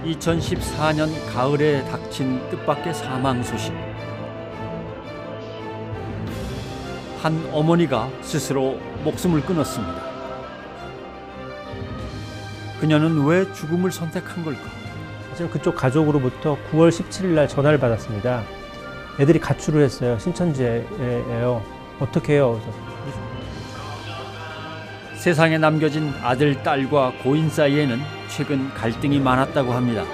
(2014년) 가을에 닥친 뜻밖의 사망 소식. 한 어머니가 스스로 목숨을 끊었습니다. 그녀는 왜 죽음을 선택한 걸까? 사실 그쪽 가족으로부터 9월 17일 날 전화를 받았습니다. 애들이 가출을 했어요. 신천지에요. 어떻게 해요? 그래서 세상에 남겨진 아들, 딸과 고인 사이에는 최근 갈등이 많았다고 합니다.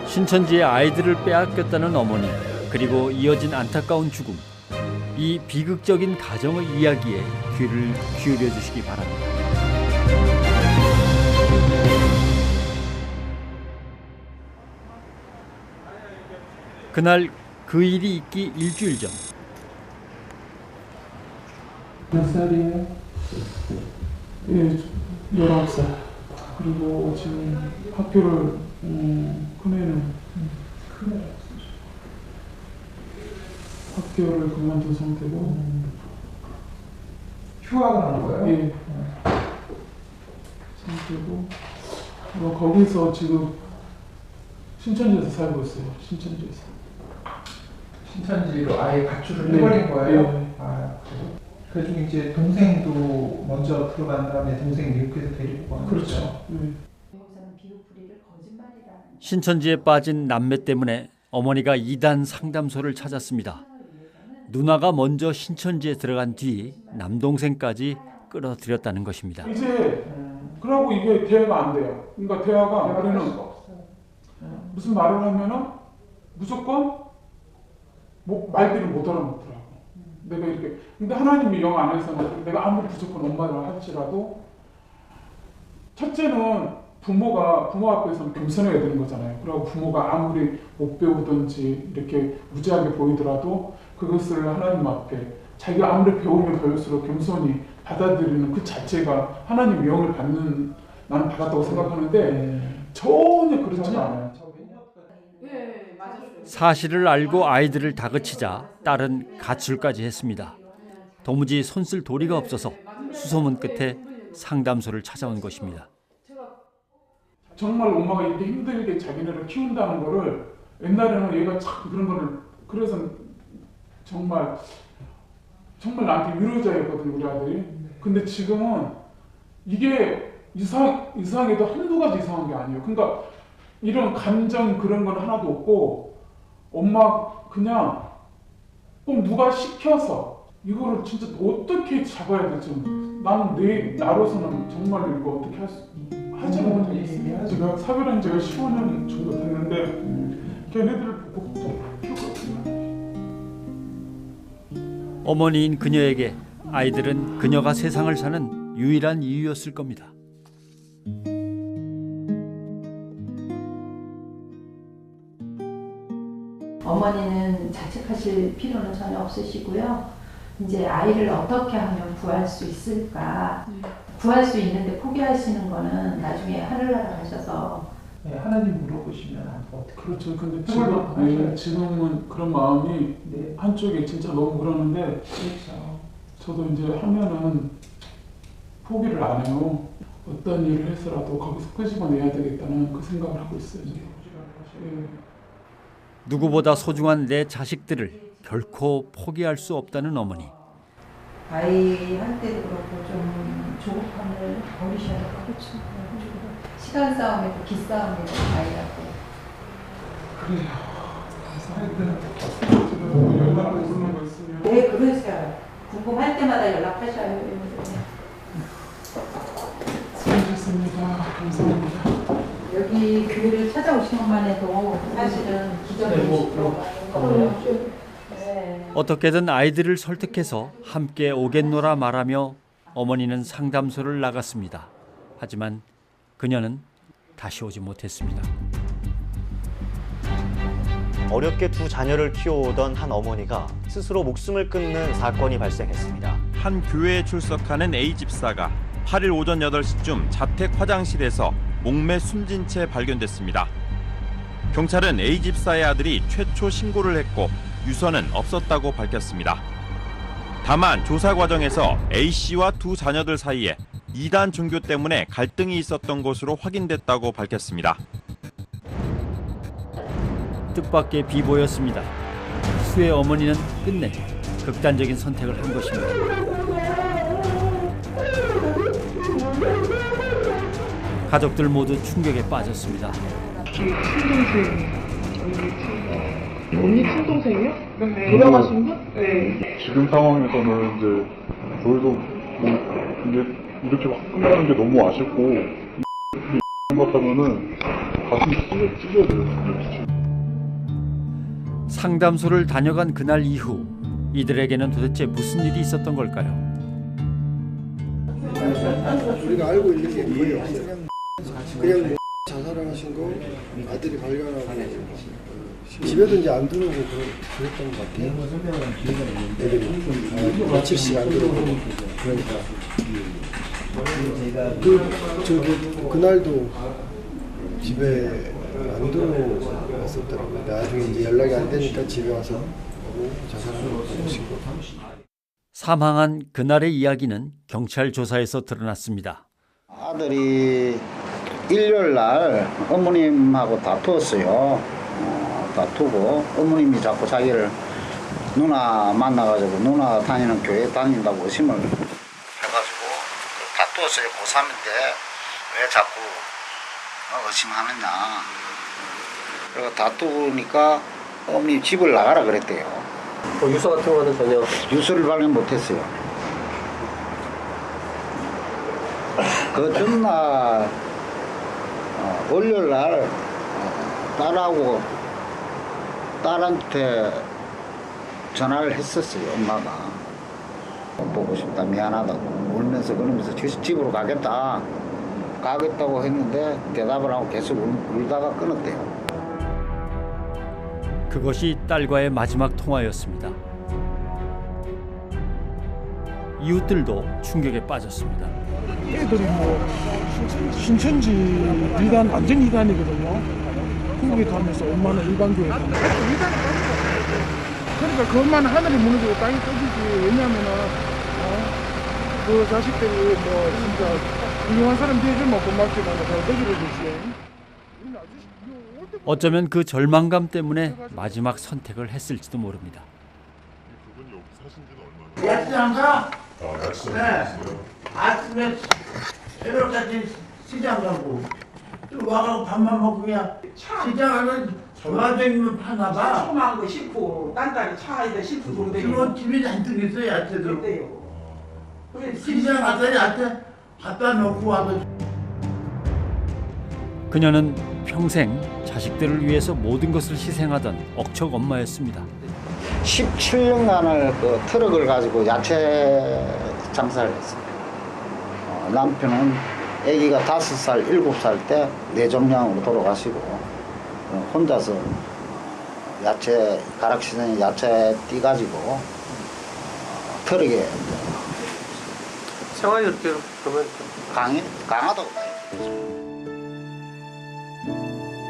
신천지의 아이들을 빼앗겼다는 어머니, 그리고 이어진 안타까운 죽음. 이 비극적인 가정의 이야기에 귀를 기울여 주시기 바랍니다. 그날 그 일이 있기 일주일 전. 몇 살이에요? 예, 19살. 그리고 지금 학교를, 큰애는 학교를 그만둔 상태고. 휴학을 하는 거예요? 예. 상태고. 거기서 지금 신천지에서 살고 있어요. 신천지에서. 신천지로 아예 가출을 해버린 거예요? 네. 아, 그래서 이제 동생도 먼저 들어간 다음에 동생 미국에서 데리고 가는 그렇죠. 거죠? 네. 신천지에 빠진 남매 때문에 어머니가 이단 상담소를 찾았습니다. 누나가 먼저 신천지에 들어간 뒤 남동생까지 끌어들였다는 것입니다. 이제 그러고 이게 대화가 안 돼요. 그러니까 대화가 우리는 무슨 말을 하면은 무조건 말귀를 못 알아먹더라고. 내가 이렇게. 근데 하나님이 영 안에서는 내가 아무리 무조건 엄마를 할지라도 첫째는 부모 앞에서는 겸손해야 되는 거잖아요. 그리고 부모가 아무리 못 배우든지 이렇게 무지하게 보이더라도 그것을 하나님 앞에 자기가 아무리 배우면 배울수록 겸손히 받아들이는 그 자체가 하나님 영을 받는, 나는 받았다고 생각하는데 전혀 그렇지 않아요. 사실을 알고 아이들을 다그치자 딸은 가출까지 했습니다. 도무지 손쓸 도리가 없어서 수소문 끝에 상담소를 찾아온 것입니다. 정말 엄마가 이렇게 힘들게 자기네를 키운다는 거를 옛날에는 얘가 참 그런 거를, 그래서 정말 나한테 위로자였거든 우리 아들이. 근데 지금은 이게 이상해도 한두 가지 이상한 게 아니에요. 그러니까 이런 감정 그런 건 하나도 없고 엄마 그냥 꼭 누가 시켜서 이거를 진짜 어떻게 잡아야 될지 나는 나로서는 정말 이거 어떻게 하지 못하겠어요. 제가 사별한 지가 15년 정도 됐는데 걔네들을 보고 키우거든요. 어머니인 그녀에게 아이들은 그녀가 세상을 사는 유일한 이유였을 겁니다. 어머니는 자책하실 필요는 전혀 없으시고요. 이제 아이를 어떻게 하면 구할 수 있을까? 구할 수 있는데 포기하시는 거는 나중에 하늘나라 가셔서. 네, 하나님 물어보시면 어떻게. 그렇죠. 근데 지금은 그런 마음이 네. 한쪽에 진짜 너무 그러는데 그렇죠. 저도 이제 하면은 포기를 안 해요. 어떤 일을 해서라도 거기서 끄집어내야 되겠다는 그 생각을 하고 있어요. 예. 누구보다 소중한 내 자식들을 결코 포기할 수 없다는 어머니. 아이 할 때도 그렇고 좀 조급함을 버리셔야 될 것 같죠. 시간 싸움이고 기싸움이고 아이하고. 그래요. 지금 연락을 부르는 거 있으면. 네, 그러세요. 궁금할 때마다 연락하셔요. 수고하셨습니다. 감사합니다. 여기 교회를 찾아오신 것만 해도 사실은 기적이시고 어떻게든 아이들을 설득해서 함께 오겠노라 말하며 어머니는 상담소를 나갔습니다. 하지만 그녀는 다시 오지 못했습니다. 어렵게 두 자녀를 키워오던 한 어머니가 스스로 목숨을 끊는 사건이 발생했습니다. 한 교회에 출석하는 A 집사가 8일 오전 8시쯤 자택 화장실에서 목매 숨진 채 발견됐습니다. 경찰은 A 집사의 아들이 최초 신고를 했고 유서는 없었다고 밝혔습니다. 다만 조사 과정에서 A 씨와 두 자녀들 사이에 이단 종교 때문에 갈등이 있었던 것으로 확인됐다고 밝혔습니다. 뜻밖의 비보였습니다. 수의 어머니는 끝내 극단적인 선택을 한 것입니다. 가족들 모두 충격에 빠졌습니다. 언니 친동생이요? 돌아가신 분? 네. 지금 상황에서는 이제 저희도 뭐 이게 이렇게 확 끝나는 게 너무 아쉽고 생각하면은 가슴이 찢어져요. 상담소를 다녀간 그날 이후 이들에게는 도대체 무슨 일이 있었던 걸까요? 우리가 알고 있는 게 거의 없어요. 그냥 뭐 자살을 하신 거 아들이 발견하고 집에도 이제 안 들어오고 그랬던 것 같아요. 애들이 며칠씩 안 들어오고 그러니까 그날도 집에 안 들어왔었더라고요. 나중에 이제 연락이 안 되니까 집에 와서 자살하는 오신 거. 사망한 그날의 이야기는 경찰 조사에서 드러났습니다. 아들이 일요일 날 어머님하고 다투었어요. 다투고 어머님이 자꾸 자기를 누나 만나가지고 누나 다니는 교회 다닌다고 의심을 해가지고 다투었어요. 고3인데 왜 자꾸 의심하느냐. 그리고 다투니까 어머님 집을 나가라 그랬대요. 유서 같은 거는 전혀? 유서를 발견 못했어요. 그 전날 월요일 날 딸한테 전화를 했었어요. 엄마가 보고 싶다 미안하다고 울면서 그러면서 집으로 가겠다고 했는데 대답을 하고 계속 울다가 끊었대요. 그것이 딸과의 마지막 통화였습니다. 이웃들도 충격에 빠졌습니다. 애들이 뭐 신천지 이단 완전 이단이거든요. 거기 가면서 엄마는 일반교회 다니고 그러니까 그 엄마는 하늘이 무너지고 땅이 떠지지. 왜냐면은 그 자식들이 뭐 진짜 훌륭한 사람 되주면 고맙지만 더 거기를 주지. 어쩌면 그 절망감 때문에 마지막 선택을 했을지도 모릅니다. 야채 안 가? 네. 아침에 새벽까지 시장 가고 또 와가고 밥만 먹고 그냥 시장하면 조화쟁이면 파나 봐. 처음한 거 싣고 딴딸이 차에다 싣고 동대요. 그런 집이 잔뜩 있어 야채도. 시장 가서 야채 갖다 놓고 와서. 그녀는 평생 자식들을 위해서 모든 것을 희생하던 억척 엄마였습니다. 17년간을 그 트럭을 가지고 야채 장사를 했어요. 남편은 아기가 5살, 7살 때 뇌종양으로 돌아가시고 혼자서 야채 가락시장에 야채 띠가지고 트럭에 생활이 어때요? 그러면 강하다고.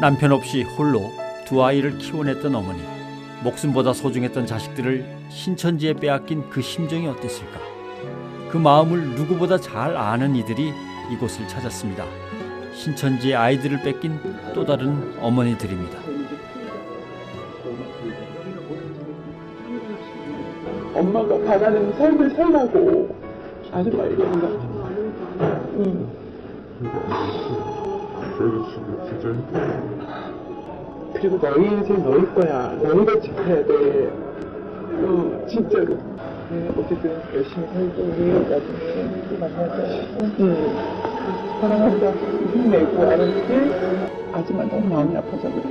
남편 없이 홀로 두 아이를 키워냈던 어머니. 목숨보다 소중했던 자식들을 신천지에 빼앗긴 그 심정이 어땠을까? 그 마음을 누구보다 잘 아는 이들이 이곳을 찾았습니다. 신천지의 아이들을 뺏긴 또 다른 어머니들입니다. 엄마가 바라는 삶을 살라고 아줌마 얘기한다. 그래도 지금 진짜 힘들어. 그리고 너희 인생 너희 거야. 너희가 지켜야 돼. 진짜로. 네, 어쨌든 열심히 살고 나중에 또 만나자. 사랑한다. 힘내고 알았지? 아줌마 너무 마음이 아파서 그래.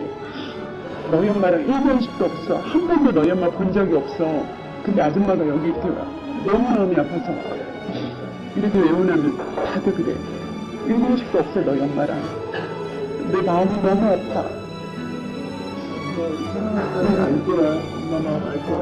너희 엄마랑 1번씩도 없어. 한 번도 너희 엄마 본 적이 없어. 근데 아줌마가 여기 이렇게 와. 너무 마음이 아파서. 이렇게 외우려면 다들 그래. 1번씩도 없어 너희 엄마랑. 내 마음이 너무 아파. 알 거야. 엄마 마음 알 거야.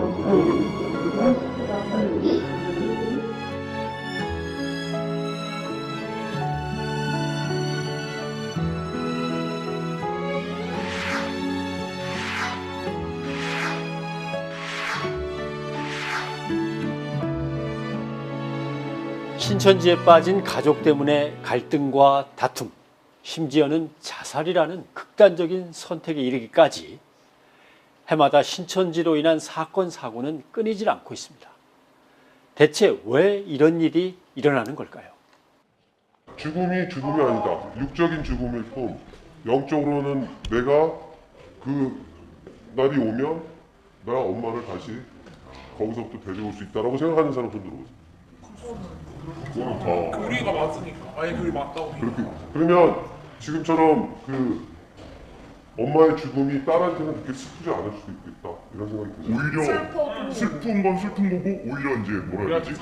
신천지에 빠진 가족 때문에 갈등과 다툼, 심지어는 자살이라는 극단적인 선택에 이르기까지 해마다 신천지로 인한 사건, 사고는 끊이질 않고 있습니다. 대체 왜 이런 일이 일어나는 걸까요? 죽음이 죽음이 아니다. 육적인 죽음일 뿐 영적으로는 내가 그 날이 오면 나 엄마를 다시 거기서부터 데려올 수 있다라고 생각하는 사람 손 들어보세요. 우리가 맞으니까. 아니 그게 맞다고. 그렇게 그러면 지금처럼 그 엄마의 죽음이 딸한테는 그렇게 슬프지 않을 수도 있겠다 이런 생각이 듭니다. 오히려 슬픈 건 슬픈 거고 오히려 이제 뭐라 해야 되지?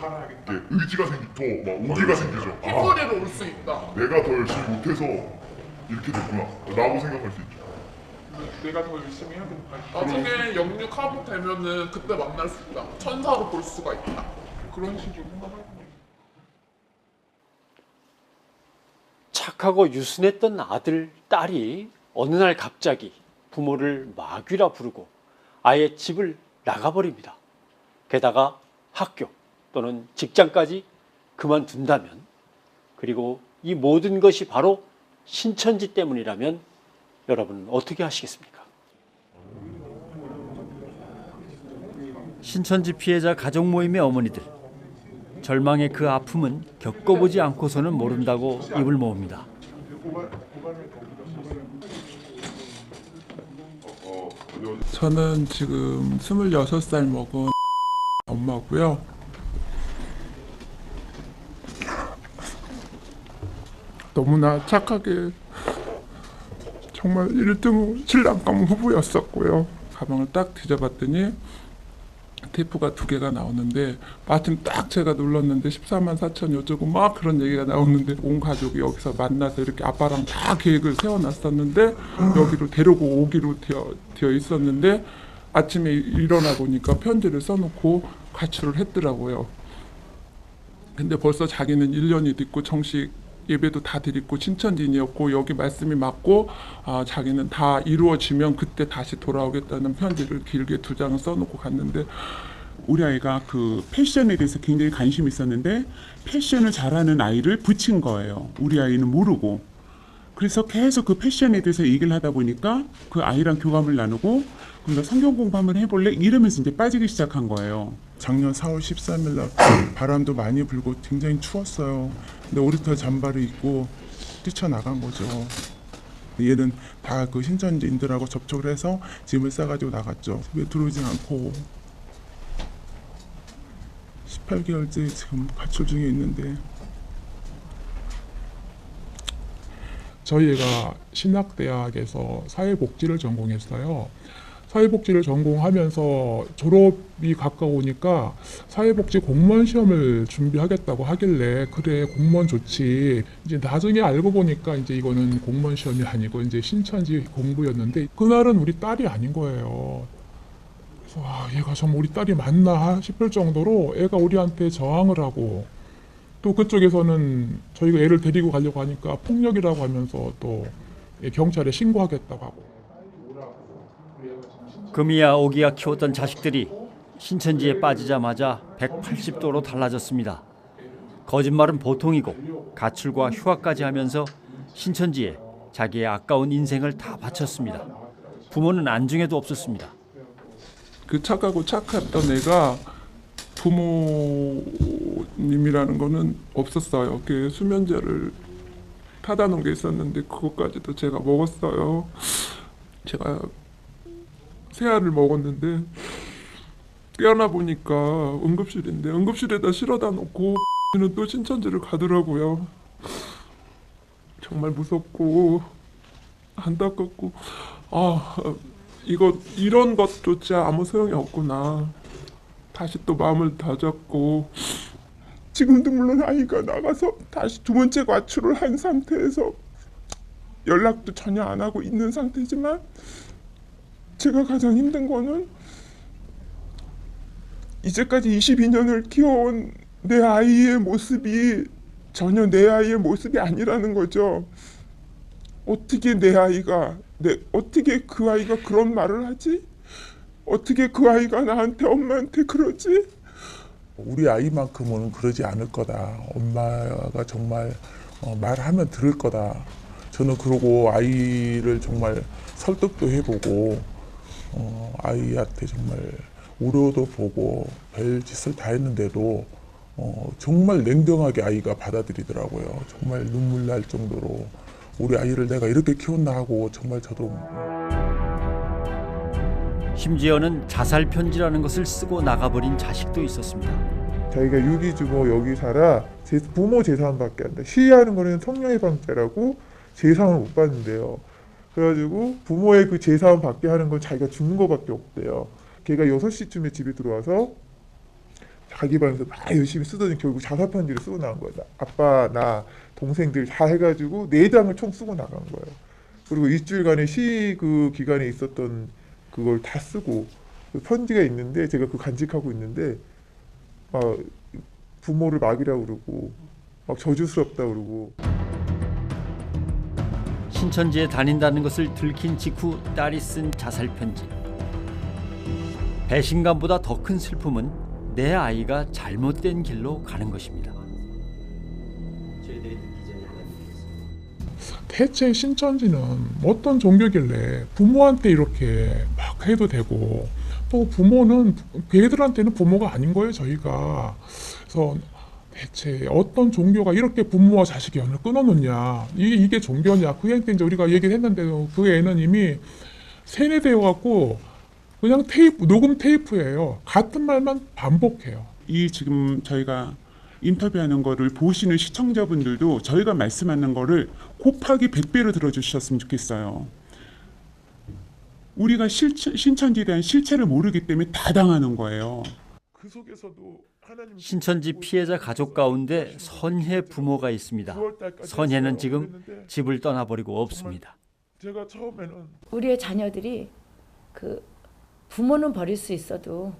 의지가 생기고 막 오기가 생기죠. 힘거리로 올 수 있다. 내가 더 열심히 못해서 이렇게 됐구나 라고 생각할 수 있죠. 내가 더 열심히 해야겠다. 나중에 영육하복 되면은 그때 만날 수 있다. 천사로 볼 수가 있다. 그런 식으로 생각할 거예요. 착하고 유순했던 아들, 딸이 어느 날 갑자기 부모를 마귀라 부르고 아예 집을 나가버립니다. 게다가 학교 또는 직장까지 그만둔다면, 그리고 이 모든 것이 바로 신천지 때문이라면 여러분은 어떻게 하시겠습니까? 신천지 피해자 가족 모임의 어머니들, 절망의 그 아픔은 겪어보지 않고서는 모른다고 입을 모읍니다. 저는 지금 26살 먹은 엄마고요. 너무나 착하게 정말 1등 신랑감 후보였었고요. 가방을 딱 뒤져봤더니 테이프가 2개가 나오는데 마침 딱 제가 눌렀는데 14만 4천 어쩌고 막 그런 얘기가 나오는데 온 가족이 여기서 만나서 이렇게 아빠랑 다 계획을 세워놨었는데 여기로 데리고 오기로 되어 있었는데 아침에 일어나 보니까 편지를 써놓고 가출을 했더라고요. 근데 벌써 자기는 1년이 됐고 정식 예배도 다 드리고 신천지인이었고 여기 말씀이 맞고 자기는 다 이루어지면 그때 다시 돌아오겠다는 편지를 길게 2장을 써놓고 갔는데, 우리 아이가 그 패션에 대해서 굉장히 관심이 있었는데 패션을 잘하는 아이를 붙인 거예요. 우리 아이는 모르고. 그래서 계속 그 패션에 대해서 얘기를 하다 보니까 그 아이랑 교감을 나누고 그럼 너 성경 공부 한번 해볼래? 이러면서 이제 빠지기 시작한 거예요. 작년 4월 13일 날 바람도 많이 불고 굉장히 추웠어요. 근데 오리털 잠바를 입고 뛰쳐나간 거죠. 얘는 다 그 신천지인들하고 접촉을 해서 짐을 싸가지고 나갔죠. 집에 들어오진 않고 18개월째 지금 가출 중에 있는데, 저희 애가 신학대학에서 사회복지를 전공했어요. 사회복지를 전공하면서 졸업이 가까우니까 사회복지 공무원 시험을 준비하겠다고 하길래 그래 공무원 좋지. 이제 나중에 알고 보니까 이제 이거는 공무원 시험이 아니고 이제 신천지 공부였는데 그날은 우리 딸이 아닌 거예요. 그래서 얘가 정말 우리 딸이 맞나 싶을 정도로 애가 우리한테 저항을 하고, 또 그쪽에서는 저희가 애를 데리고 가려고 하니까 폭력이라고 하면서 또 경찰에 신고하겠다고 하고. 금이야 오기야 키웠던 자식들이 신천지에 빠지자마자 180도로 달라졌습니다. 거짓말은 보통이고 가출과 휴학까지 하면서 신천지에 자기의 아까운 인생을 다 바쳤습니다. 부모는 안중에도 없었습니다. 그 착하고 착했던 애가 부모님이라는 거는 없었어요. 그 수면제를 타다 놓은 게 있었는데 그것까지도 제가 먹었어요. 제가 새알을 먹었는데 깨어나 보니까 응급실인데 응급실에다 실어다 놓고 는 또 신천지를 가더라고요. 정말 무섭고 안타깝고 이런 것조차 아무 소용이 없구나. 다시 또 마음을 다잡고, 지금도 물론 아이가 나가서 다시 2번째 가출을 한 상태에서 연락도 전혀 안 하고 있는 상태지만, 제가 가장 힘든 거는 이제까지 22년을 키워온 내 아이의 모습이 전혀 내 아이의 모습이 아니라는 거죠. 어떻게 어떻게 그 아이가 그런 말을 하지? 어떻게 그 아이가 나한테 엄마한테 그러지? 우리 아이만큼은 그러지 않을 거다. 엄마가 정말 말하면 들을 거다. 저는 그러고 아이를 정말 설득도 해보고 아이한테 정말 우려도 보고 별짓을 다 했는데도 정말 냉정하게 아이가 받아들이더라고요. 정말 눈물 날 정도로 우리 아이를 내가 이렇게 키웠나 하고 정말 저도 심지어는 자살 편지라는 것을 쓰고 나가버린 자식도 있었습니다. 자기가 유기주모 여기 살아 부모 재산밖에 안 돼. 시위하는 거는 성령예방죄라고 재산을 못 받는데요. 그래가지고 부모의 그 재산 받게 하는 건 자기가 죽는 거밖에 없대요. 걔가 6시쯤에 집에 들어와서 자기 방에서 막 열심히 쓰더니 결국 자살 편지를 쓰고 나간 거야. 아빠, 나, 동생들 다 해가지고 4장을 총 쓰고 나간 거예요. 그리고 일주일간의 시위 그 기간에 있었던 그걸 다 쓰고 그 편지가 있는데 제가 그 간직하고 있는데 부모를 막이라고 그러고 막 저주스럽다 그러고. 신천지에 다닌다는 것을 들킨 직후 딸이 쓴 자살 편지. 배신감보다 더 큰 슬픔은 내 아이가 잘못된 길로 가는 것입니다. 대체 신천지는 어떤 종교길래 부모한테 이렇게 막 해도 되고 또 부모는 걔들한테는 부모가 아닌 거예요, 저희가. 그래서 대체 어떤 종교가 이렇게 부모와 자식의 연을 끊어놓냐, 이게 종교냐. 그 애 때 이제 우리가 얘기를 했는데도 그 애는 이미 세뇌되어갖고 그냥 녹음 테이프예요. 같은 말만 반복해요. 이 지금 저희가 인터뷰하는 거를 보시는 시청자분들도 저희가 말씀하는 거를 곱하기 100배로 들어주셨으면 좋겠어요. 우리가 신천지에 대한 실체를 모르기 때문에 다 당하는 거예요. 그 속에서도 신천지 피해자 가족 가운데 선혜 부모가 있습니다. 선혜는 지금 집을 떠나버리고 없습니다. 제가 처음에는 우리의 자녀들이 부모는 버릴 수 있어도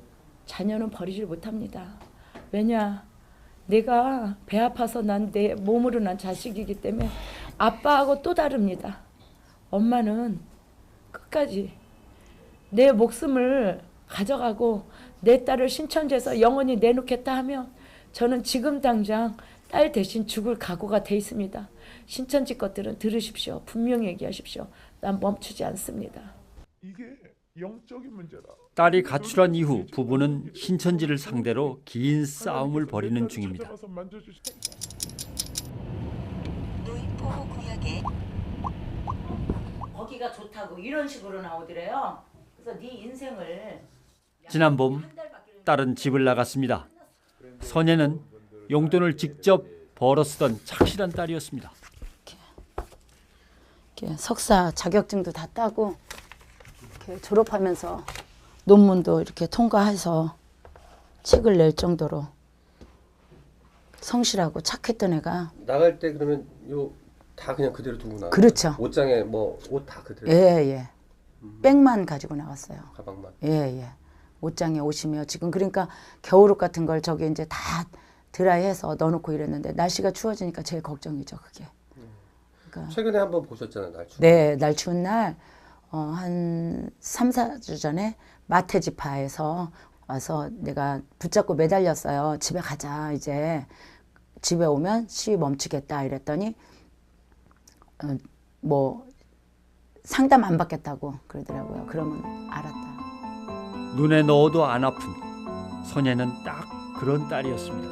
자녀는 버리질 못합니다. 왜냐? 내가 배 아파서 난 내 몸으로 난 자식이기 때문에 아빠하고 또 다릅니다. 엄마는 끝까지 내 목숨을 가져가고 내 딸을 신천지에서 영원히 내놓겠다 하면 저는 지금 당장 딸 대신 죽을 각오가 돼 있습니다. 신천지 것들은 들으십시오. 분명히 얘기하십시오. 난 멈추지 않습니다. 이게 영적인 문제다. 딸이 가출한 이후 부부는 신천지를 상대로 긴 싸움을 벌이는 중입니다. 거기가 좋다고 이런 식으로 나오더래요. 그래서 네 인생을 지난 봄 딸은 집을 나갔습니다. 선혜는 용돈을 직접 벌어 쓰던 착실한 딸이었습니다. 이렇게 석사 자격증도 다 따고 이렇게 졸업하면서 논문도 이렇게 통과해서 책을 낼 정도로 성실하고 착했던 애가 나갈 때 그러면 다 그냥 그대로 두고 나가요? 그렇죠. 옷장에 뭐 옷 다 그대로? 예. 백만 가지고 나갔어요. 가방만? 예. 옷장에 옷이며 지금 그러니까 겨울옷 같은 걸 저기 이제 다 드라이해서 넣어놓고 이랬는데 날씨가 추워지니까 제일 걱정이죠, 그게. 그러니까 최근에 한번 보셨잖아요, 날 추운. 네, 날 추운 날 한 3, 4주 전에 마테지파에서 와서 내가 붙잡고 매달렸어요. 집에 가자, 이제. 집에 오면 시위 멈추겠다 이랬더니 뭐 상담 안 받겠다고 그러더라고요. 그러면 알았다. 눈에 넣어도 안 아픈 선혜는 딱 그런 딸이었습니다.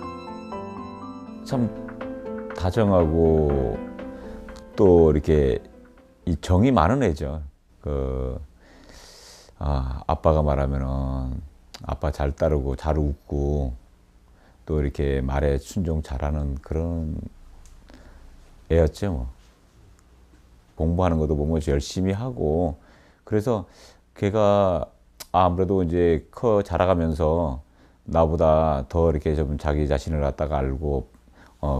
참 다정하고 또 이렇게 이 정이 많은 애죠. 아빠가 말하면은 아빠 잘 따르고 잘 웃고 또 이렇게 말에 순종 잘하는 그런 애였죠. 뭐. 공부하는 것도 보면 열심히 하고 그래서 걔가 아무래도 이제 자라가면서 나보다 더 이렇게 좀 자기 자신을 갖다가 알고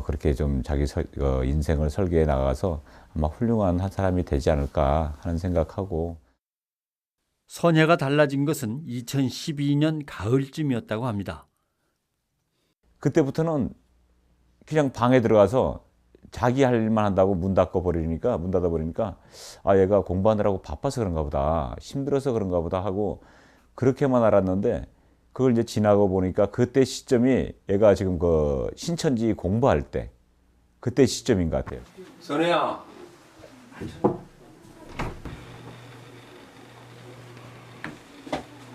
그렇게 좀 자기 인생을 설계해 나가서 아마 훌륭한 한 사람이 되지 않을까 하는 생각하고. 선혜가 달라진 것은 2012년 가을쯤이었다고 합니다. 그때부터는 그냥 방에 들어가서 자기 할 일만 한다고 문 닫아 버리니까 얘가 공부하느라고 바빠서 그런가 보다, 힘들어서 그런가 보다 하고 그렇게만 알았는데 그걸 이제 지나고 보니까 그때 시점이 얘가 지금 그 신천지 공부할 때 그때 시점인 것 같아요. 선혜야.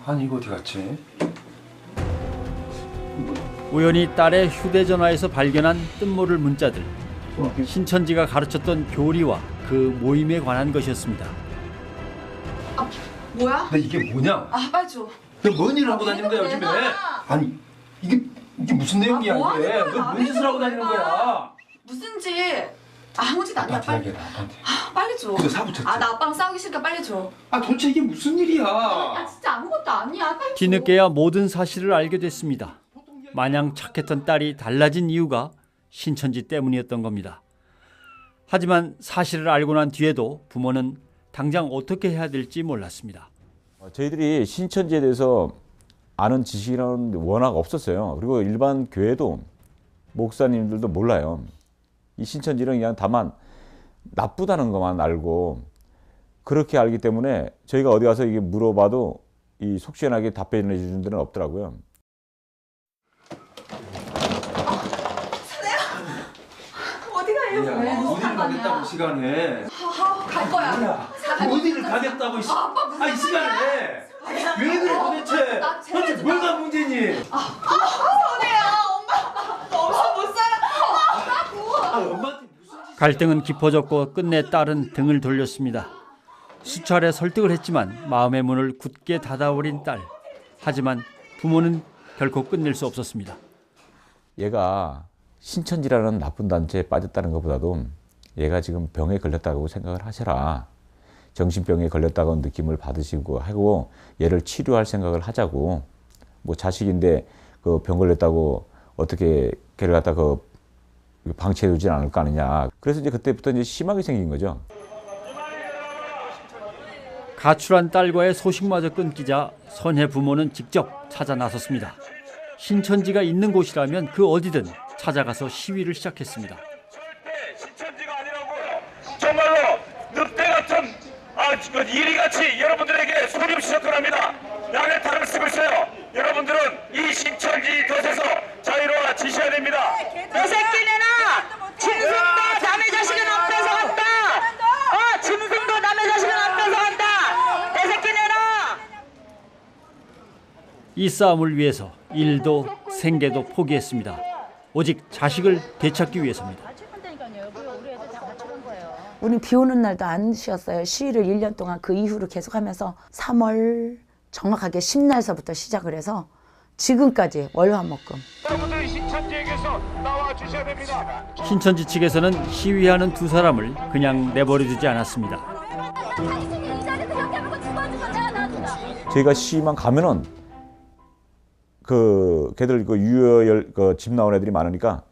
아니 이거 어디 갔지? 우연히 딸의 휴대전화에서 발견한 뜻모를 문자들. 신천지가 가르쳤던 교리와 그 모임에 관한 것이었습니다. 뭐야? 나 이게 뭐냐? 아, 빨리 줘. 너 뭔 일을 하고 다니는 거야 요즘에? 아니 이게 무슨 내용이야 뭐 이게? 하는 거야? 너 뭔 짓을 하고 다니는 거야? 무슨 짓? 아무 짓 아니야. 빨리. 나한테. 빨리 줘. 근데 사부쳤지? 아, 나 아빠랑 싸우기 싫으니까 빨리 줘. 아 도대체 이게 무슨 일이야? 아, 진짜 아무것도 아니야. 빨리 줘. 뒤늦게야 모든 사실을 알게 됐습니다. 마냥 착했던 딸이 달라진 이유가 신천지 때문이었던 겁니다. 하지만 사실을 알고 난 뒤에도 부모는 당장 어떻게 해야 될지 몰랐습니다. 저희들이 신천지에 대해서 아는 지식이라는 워낙 없었어요. 그리고 일반 교회도 목사님들도 몰라요. 이 신천지는 그냥 다만 나쁘다는 것만 알고 그렇게 알기 때문에 저희가 어디 가서 이게 물어봐도 이 속 시원하게 답변해 주는 데는 없더라고요. 어디가 해요? 야, 어디를 가겠다고 시간에? 갈 거야. 뭐야? 어디를 가겠다고 아빠 무슨 이 시간에? 왜 그래 도대체? 도대체 뭐가 문제니? 선혜야, 엄마. 너 없어 못 살아. 엄마한테 갈등은 깊어졌고 끝내 딸은 등을 돌렸습니다. 수차례 설득을 했지만 마음의 문을 굳게 닫아버린 딸. 하지만 부모는 결코 끝낼 수 없었습니다. 얘가 신천지라는 나쁜 단체에 빠졌다는 것보다도 얘가 지금 병에 걸렸다고 생각을 하셔라. 정신병에 걸렸다고 느낌을 받으시고 하고 얘를 치료할 생각을 하자고. 뭐 자식인데 그 병 걸렸다고 어떻게 걔를 갖다 그 방치해 두진 않을 거 아니냐. 그래서 이제 그때부터 이제 심하게 생긴 거죠. 가출한 딸과의 소식마저 끊기자 선혜 부모는 직접 찾아 나섰습니다. 신천지가 있는 곳이라면 그 어디든 찾아가서 시위를 시작했습니다. 정말로 늑대 같은 이리같이 여러분들에게 소립 시작합니다. 양의 탈을 쓰고 있어요. 여러분들은 이 신천지 덫에서 자유로워 지셔야 됩니다. 너 새끼 내놔! 짐승도 남의 자식은 앞에서 간다! 짐승도 남의 자식은 앞에서 간다! 내 새끼 내놔! 이 싸움을 위해서 일도 생계도 포기했습니다. 오직 자식을 되찾기 위해서입니다. 우린 비 오는 날도 안 쉬었어요. 시위를 1년 동안 그 이후로 계속하면서 3월 정확하게 10날서부터 시작을 해서 지금까지 월화목금. 여러분들이 신천지에게서 나와 주셔야 됩니다. 신천지 측에서는 시위하는 두 사람을 그냥 내버려두지 않았습니다. 저희가 시위만 가면은 그 걔들 그 유효 집 나온 애들이 많으니까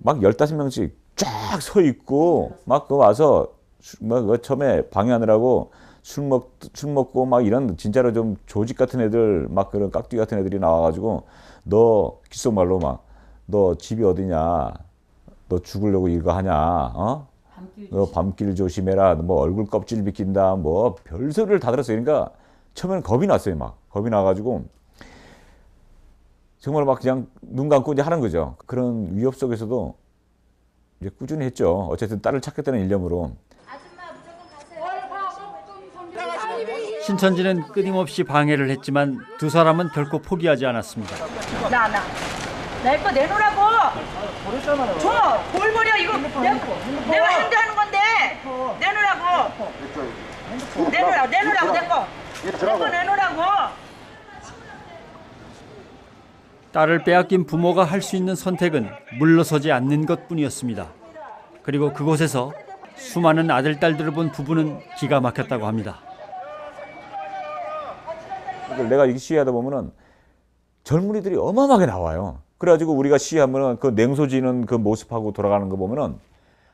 막 15명씩 쫙 서 있고 막 그 와서 그 처음에 방해하느라고 술 먹고 막 이런 진짜로 좀 조직 같은 애들 막 그런 깍두기 같은 애들이 나와가지고 너 귓속말로 막 너 집이 어디냐, 너 죽으려고 이거 하냐, 너 밤길 조심해라, 뭐 얼굴 껍질 비낀다, 뭐 별소리를 다 들었어요. 그러니까 처음에는 겁이 났어요. 막 겁이 나가지고 정말 막 그냥 눈 감고 이제 하는 거죠. 그런 위협 속에서도 이제 꾸준히 했죠. 어쨌든 딸을 찾겠다는 일념으로. 신천지는 끊임없이 방해를 했지만 두 사람은 결코 포기하지 않았습니다. 내 거 내놓으라고! 줘! 뭘 버려 이거 내가 핸드하는 건데! 내놓으라고! 내놓으라고 내 거 내놓으라고! 딸을 빼앗긴 부모가 할 수 있는 선택은 물러서지 않는 것뿐이었습니다. 그리고 그곳에서 수많은 아들, 딸들을 본 부부는 기가 막혔다고 합니다. 내가 이렇게 시위하다 보면은 젊은이들이 어마어마하게 나와요. 그래가지고 우리가 시위하면은 그 냉소지는 그 모습하고 돌아가는 거 보면은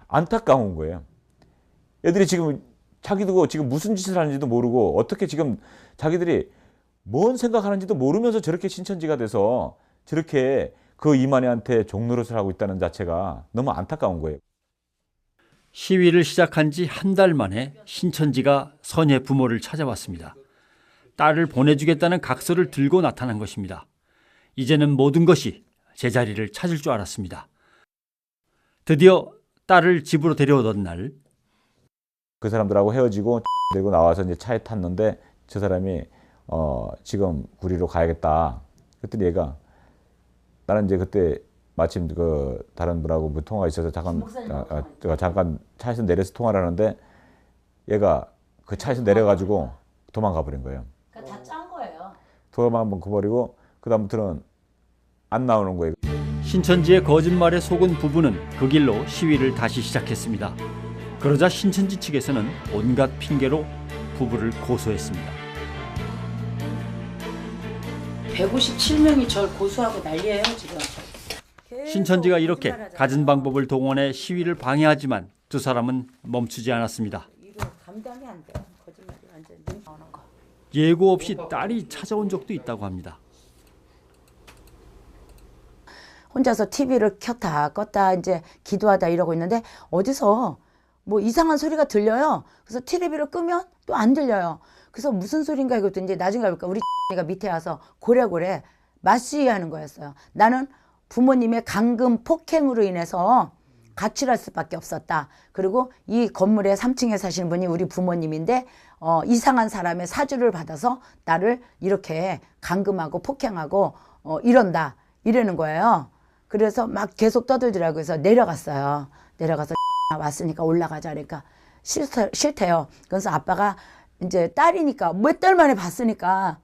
안타까운 거예요. 애들이 지금 자기도 지금 무슨 짓을 하는지도 모르고 어떻게 지금 자기들이 뭔 생각하는지도 모르면서 저렇게 신천지가 돼서 저렇게 그 이만희한테 종노릇을 하고 있다는 자체가 너무 안타까운 거예요. 시위를 시작한 지 한 달 만에 신천지가 선예 부모를 찾아왔습니다. 딸을 보내주겠다는 각서를 들고 나타난 것입니다. 이제는 모든 것이 제자리를 찾을 줄 알았습니다. 드디어 딸을 집으로 데려오던 날, 그 사람들하고 헤어지고 데리고 나와서 이제 차에 탔는데 저 사람이 지금 구리로 가야겠다. 그랬더니 얘가 나는 이제 그때 마침 그 다른 분하고 뭐 통화가 있어서 잠깐 차에서 내려서 통화를 하는데 얘가 그 차에서 내려가지고 도망가 버린 거예요. 다 짠 거예요. 도망가 버리고 그다음부터는 안 나오는 거예요. 신천지의 거짓말에 속은 부부는 그 길로 시위를 다시 시작했습니다. 그러자 신천지 측에서는 온갖 핑계로 부부를 고소했습니다. 157명이 절 고소하고 난리예요 지금. 신천지가 이렇게 갖은 방법을 동원해 시위를 방해하지만 두 사람은 멈추지 않았습니다. 감당이 안 돼. 거짓말이 완전 눈 나오는 거. 예고 없이 딸이 찾아온 적도 있다고 합니다. 혼자서 TV를 켰다 껐다 이제 기도하다 이러고 있는데 어디서 뭐 이상한 소리가 들려요. 그래서 TV를 끄면 또 안 들려요. 그래서 무슨 소린가 이것도 이제 나중에 알니까 우리 가 밑에 와서 고래고래 맞시위하는 거였어요. 나는 부모님의 강금 폭행으로 인해서 가출할 수밖에 없었다. 그리고 이 건물에 3층에 사시는 분이 우리 부모님인데 이상한 사람의 사주를 받아서 나를 이렇게 강금하고 폭행하고 이런다. 이러는 거예요. 그래서 막 계속 떠들더라고요. 그래서 내려갔어요. 내려가서 왔으니까 올라가자 그러니까 싫대요. 그래서 아빠가 이제 딸이니까 몇 달 만에 봤으니까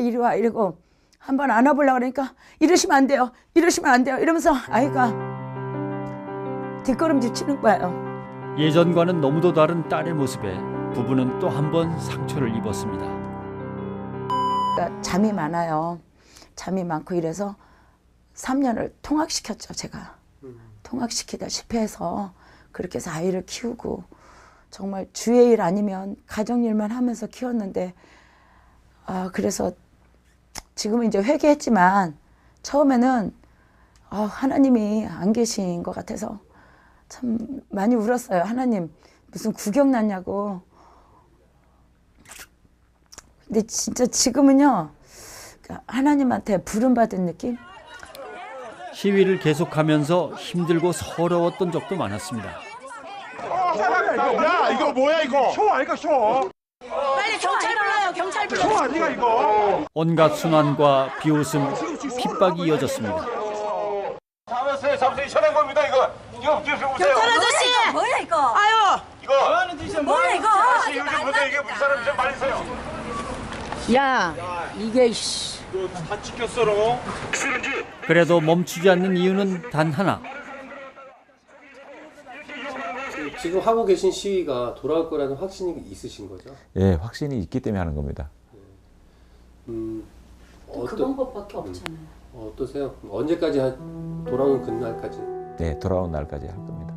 이리 와 이러고 한번 안아보려고 그러니까 이러시면 안 돼요. 이러시면 안 돼요. 이러면서 아이가 뒷걸음질 치는 거예요. 예전과는 너무도 다른 딸의 모습에 부부는 또 한 번 상처를 입었습니다. 그러니까 잠이 많아요. 잠이 많고 이래서 3년을 통학시켰죠. 제가. 통학시키다 실패해서 그렇게 해서 아이를 키우고 정말 주의 일 아니면 가정일만 하면서 키웠는데 그래서 지금은 이제 회개했지만 처음에는 하나님이 안 계신 것 같아서 참 많이 울었어요. 하나님 무슨 구경 났냐고. 근데 진짜 지금은요 하나님한테 부름받은 느낌? 시위를 계속하면서 힘들고 서러웠던 적도 많았습니다. 야 이거 뭐야 이거? 쇼 아이가 쇼. 빨리 경찰 불러요. 경찰 불러. 쇼 아니가 이거? 온갖 순환과 비웃음, 핍박이 이어졌습니다. 잡았어요. 잡으세요. 현행 겁니다 이거. 이거 보세요. 경찰 아저씨. 뭐야 이거? 아유. 이거 뭐하는 짓이야? 뭐야 이거? 아저씨 이거 좀 보세요. 이게 무슨 사람 좀 말리세요. 야 이게 다 찍혔어. 그래도 멈추지 않는 이유는 단 하나. 지금 하고 계신 시위가 돌아올 거라는 확신이 있으신 거죠? 예, 확신이 있기 때문에 하는 겁니다. 그 방법밖에 없잖아요. 어떠세요? 언제까지 돌아오는 그날까지? 네, 돌아온 날까지 할 겁니다.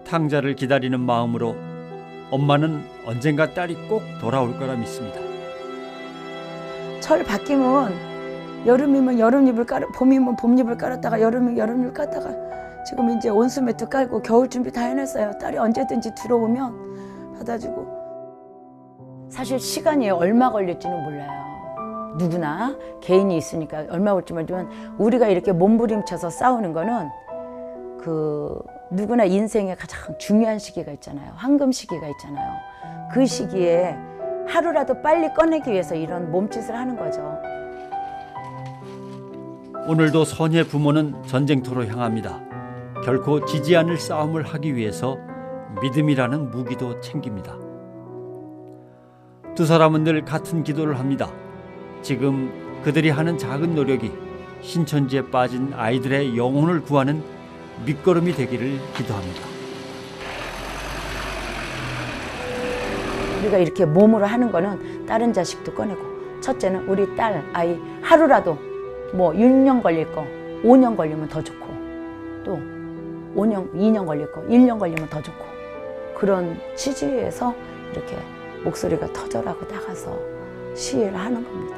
탕자를 기다리는 마음으로 엄마는 언젠가 딸이 꼭 돌아올 거라 믿습니다. 철 바뀌면 여름이면 여름잎을 봄이면 봄잎을 깔았다가 여름이면 여름잎을 깔다가 지금 이제 온수 매트 깔고 겨울 준비 다 해놨어요. 딸이 언제든지 들어오면 받아주고. 사실 시간이 얼마 걸릴지는 몰라요. 누구나 개인이 있으니까 얼마 걸릴지 모르지만 우리가 이렇게 몸부림쳐서 싸우는 거는 그 누구나 인생의 가장 중요한 시기가 있잖아요. 황금 시기가 있잖아요. 그 시기에 하루라도 빨리 꺼내기 위해서 이런 몸짓을 하는 거죠. 오늘도 선의 부모는 전쟁터로 향합니다. 결코 지지 않을 싸움을 하기 위해서 믿음이라는 무기도 챙깁니다. 두 사람은 늘 같은 기도를 합니다. 지금 그들이 하는 작은 노력이 신천지에 빠진 아이들의 영혼을 구하는 밑거름이 되기를 기도합니다. 우리가 이렇게 몸으로 하는 거는 다른 자식도 꺼내고 첫째는 우리 딸 아이 하루라도 뭐 6년 걸릴 거 5년 걸리면 더 좋고 또 5년, 2년 걸릴 거 1년 걸리면 더 좋고 그런 취지에서 이렇게 목소리가 터져라고 나가서 시위를 하는 겁니다.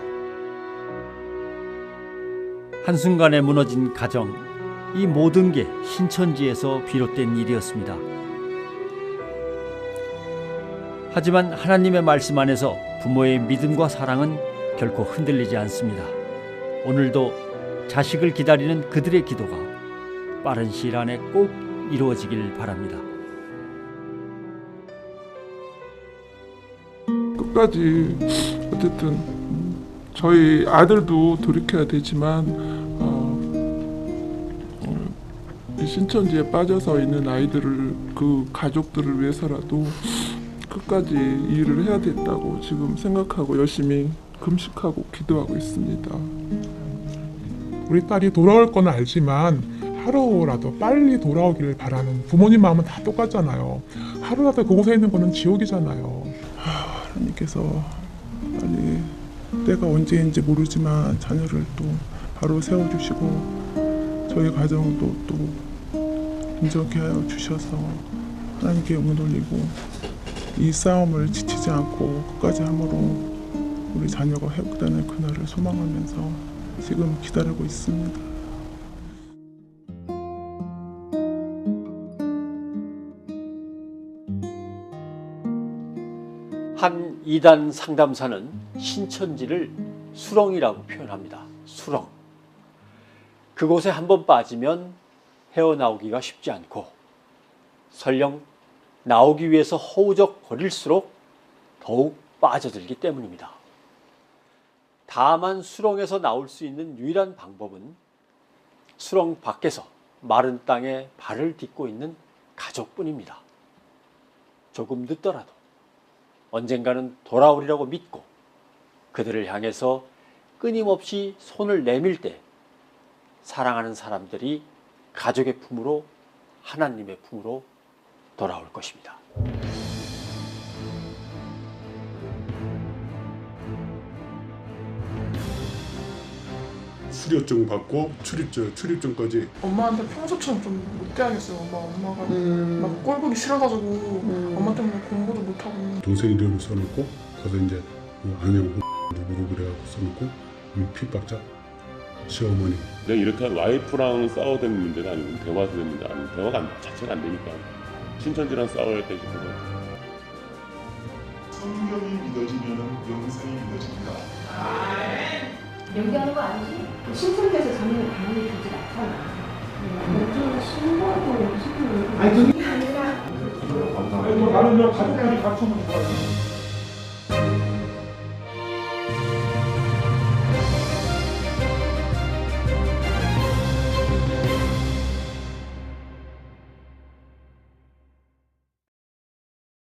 한순간에 무너진 가정, 이 모든 게 신천지에서 비롯된 일이었습니다. 하지만 하나님의 말씀 안에서 부모의 믿음과 사랑은 결코 흔들리지 않습니다. 오늘도 자식을 기다리는 그들의 기도가 빠른 시일 안에 꼭 이루어지길 바랍니다. 끝까지 어쨌든 저희 아들도 돌이켜야 되지만 이 신천지에 빠져서 있는 아이들을 그 가족들을 위해서라도 끝까지 일을 해야 된다고 지금 생각하고 열심히 금식하고 기도하고 있습니다. 우리 딸이 돌아올 건 알지만 하루라도 빨리 돌아오기를 바라는 부모님 마음은 다 똑같잖아요. 하루라도 그곳에 있는 거는 지옥이잖아요. 하나님께서 빨리 때가 언제인지 모르지만 자녀를 또 바로 세워주시고 저희 가정도 또 인정케 하여 주셔서 하나님께 영광 돌리고 이 싸움을 지치지 않고 끝까지 함으로 우리 자녀가 회복되는 그날을 소망하면서 지금 기다리고 있습니다. 한 이단 상담사는 신천지를 수렁이라고 표현합니다. 수렁. 그곳에 한번 빠지면 헤어나오기가 쉽지 않고 설령 나오기 위해서 허우적거릴수록 더욱 빠져들기 때문입니다. 다만 수렁에서 나올 수 있는 유일한 방법은 수렁 밖에서 마른 땅에 발을 딛고 있는 가족뿐입니다. 조금 늦더라도 언젠가는 돌아오리라고 믿고 그들을 향해서 끊임없이 손을 내밀 때 사랑하는 사람들이 가족의 품으로, 하나님의 품으로 돌아올 것입니다. 수료증 받고 출입증까지. 엄마한테 평소처럼 좀 못돼야겠어요. 엄마가 막 꼴보기 싫어가지고 엄마 때문에 공부도 못하고. 동생 이름을 써놓고 가서 이제 뭐 안녕 누구로 그래갖고 써놓고 핍박자 시어머니. 그냥 이렇게 와이프랑 싸워야 문제가 아니고 대화가 되는 문제 아니고 대화가 자체가 안 되니까 신천지랑 싸워야 돼 싶어서. 성경이 믿어지면 영생이 믿어집니다. 연기하는 거 아니지? 신천지에서 자녀를 당연히 되지 않잖아. 먼저 신고하고 싶은 아니 그게 아니라 나는 가족끼리 같이 오면 좋아요.